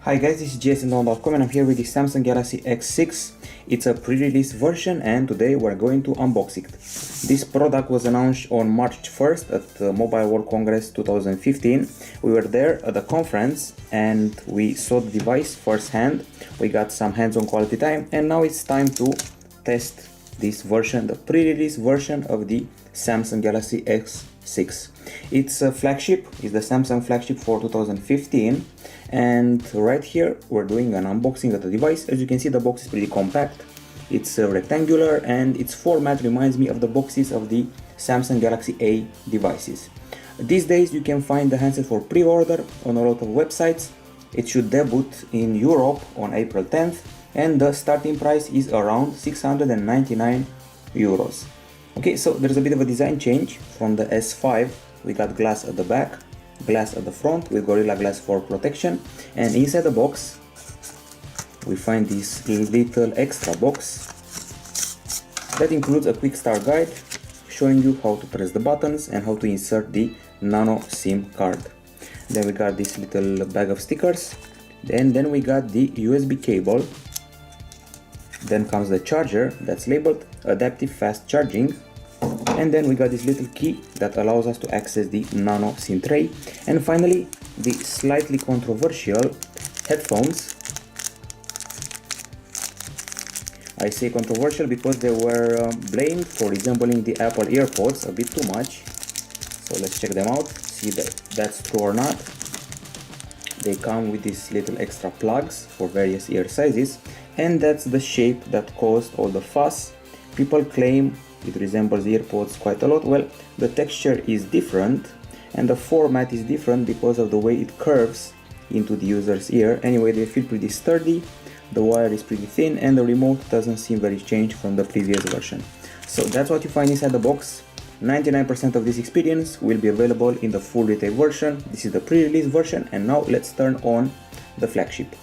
Hi guys, this is JSON.com and I'm here with the Samsung Galaxy S6. It's a pre-release version and today we're going to unbox it. This product was announced on March 1st at the Mobile World Congress 2015. We were there at the conference and we saw the device firsthand. We got some hands-on quality time and now it's time to test this version, the pre-release version of the Samsung Galaxy S6. It's a flagship, it's the Samsung flagship for 2015, and right here we're doing an unboxing of the device. As you can see, the box is pretty compact, it's rectangular, and its format reminds me of the boxes of the Samsung Galaxy A devices. These days you can find the handset for pre-order on a lot of websites. It should debut in Europe on April 10th, and the starting price is around 699 euros. Okay, so there's a bit of a design change from the S5. We got glass at the back, glass at the front with Gorilla Glass for protection, and inside the box we find this little extra box that includes a quick start guide showing you how to press the buttons and how to insert the nano SIM card. Then we got this little bag of stickers, and then we got the USB cable. Then comes the charger that's labeled adaptive fast charging, and then we got this little key that allows us to access the nano SIM tray, and finally the slightly controversial headphones. I say controversial because they were blamed for resembling the Apple AirPods a bit too much, so let's check them out, see that that's true or not. They come with these little extra plugs for various ear sizes, and that's the shape that caused all the fuss. People claim it resembles AirPods quite a lot. Well, the texture is different and the format is different because of the way it curves into the user's ear. Anyway, they feel pretty sturdy, the wire is pretty thin, and the remote doesn't seem very changed from the previous version. So that's what you find inside the box. 99% of this experience will be available in the full retail version. This is the pre-release version, and now let's turn on the flagship.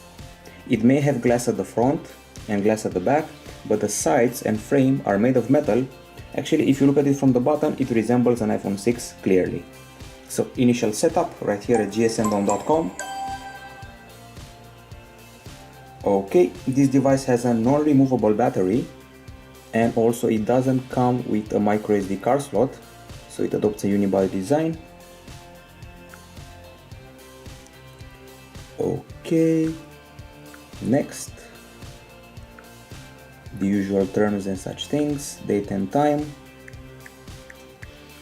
It may have glass at the front and glass at the back, but the sides and frame are made of metal. Actually, if you look at it from the bottom, it resembles an iPhone 6 clearly. So initial setup right here at gsndom.com. Okay, this device has a non-removable battery, and also it doesn't come with a microSD card slot, so it adopts a unibody design. Okay, next, the usual terms and such things, date and time,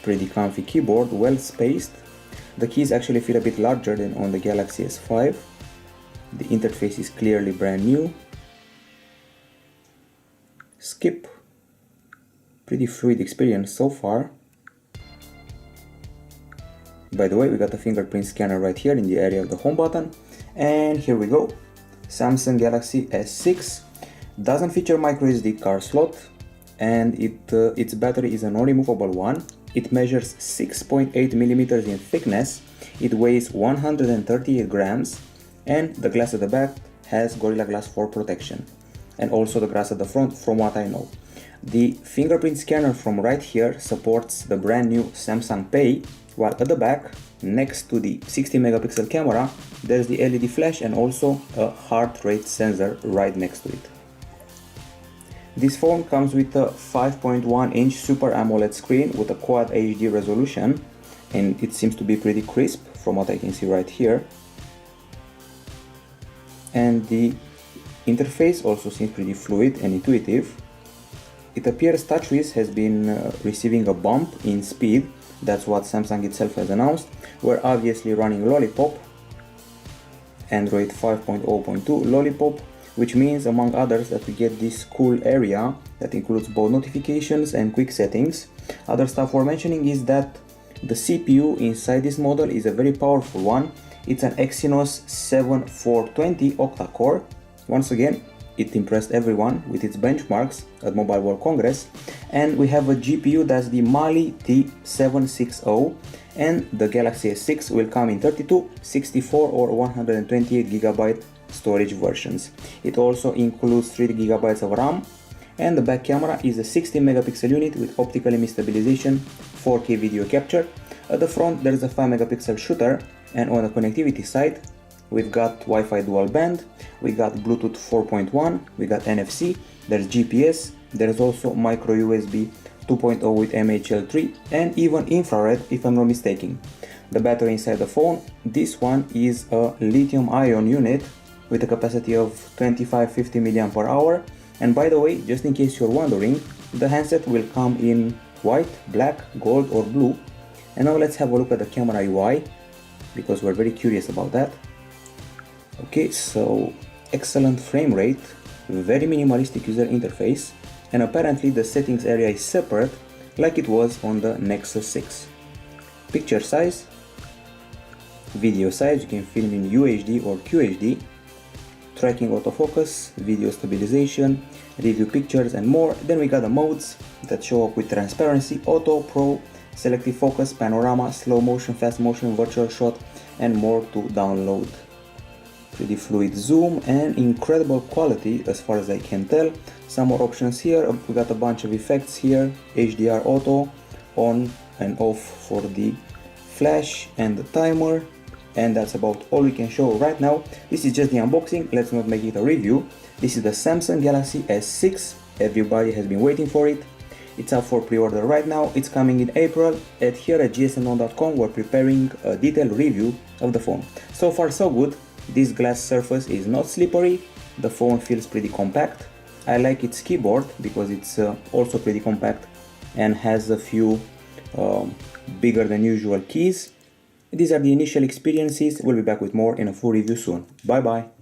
pretty comfy keyboard, well spaced. The keys actually feel a bit larger than on the Galaxy S5. The interface is clearly brand new. Skip, pretty fluid experience so far. By the way, we got a fingerprint scanner right here in the area of the home button, and here we go. Samsung Galaxy S6 doesn't feature microSD card slot, and its battery is a non-removable one. It measures 6.8 millimeters in thickness, it weighs 138 grams, and the glass at the back has Gorilla Glass for protection, and also the glass at the front from what I know. The fingerprint scanner from right here supports the brand new Samsung Pay, while at the back, next to the 60 megapixel camera, there's the LED flash and also a heart rate sensor right next to it. This phone comes with a 5.1-inch Super AMOLED screen with a Quad HD resolution, and it seems to be pretty crisp from what I can see right here. And the interface also seems pretty fluid and intuitive. It appears TouchWiz has been receiving a bump in speed. That's what Samsung itself has announced. We're obviously running Lollipop, Android 5.0.2 Lollipop, which means, among others, that we get this cool area that includes both notifications and quick settings. Other stuff we're mentioning is that the CPU inside this model is a very powerful one. It's an Exynos 7420 octa-core. Once again, it impressed everyone with its benchmarks at Mobile World Congress. And we have a GPU that's the Mali T760, and the Galaxy S6 will come in 32, 64 or 128 GB storage versions. It also includes 3 GB of RAM, and the back camera is a 60 megapixel unit with optical image stabilization, 4K video capture. At the front there is a 5 megapixel shooter, and on the connectivity side we've got Wi-Fi dual band, we got Bluetooth 4.1, we got NFC, there's GPS, there's also micro USB 2.0 with MHL3 and even infrared if I'm not mistaken. The battery inside the phone, this one is a lithium-ion unit with a capacity of 25-50 mAh. And by the way, just in case you're wondering, the handset will come in white, black, gold or blue. And now let's have a look at the camera UI, because we're very curious about that. Okay, so excellent frame rate, very minimalistic user interface, and apparently the settings area is separate like it was on the Nexus 6. Picture size, video size, you can film in UHD or QHD, tracking autofocus, video stabilization, review pictures and more. Then we got the modes that show up with transparency, auto, pro, selective focus, panorama, slow motion, fast motion, virtual shot and more to download. Pretty fluid zoom and incredible quality as far as I can tell. Some more options here, we got a bunch of effects here, HDR auto, on and off for the flash and the timer. And that's about all we can show right now. This is just the unboxing, let's not make it a review. This is the Samsung Galaxy S6, everybody has been waiting for it. It's up for pre-order right now, it's coming in April. And here at gsmknown.com we're preparing a detailed review of the phone. So far so good, this glass surface is not slippery, the phone feels pretty compact. I like its keyboard because it's also pretty compact and has a few bigger than usual keys. These are the initial experiences, we'll be back with more in a full review soon. Bye bye!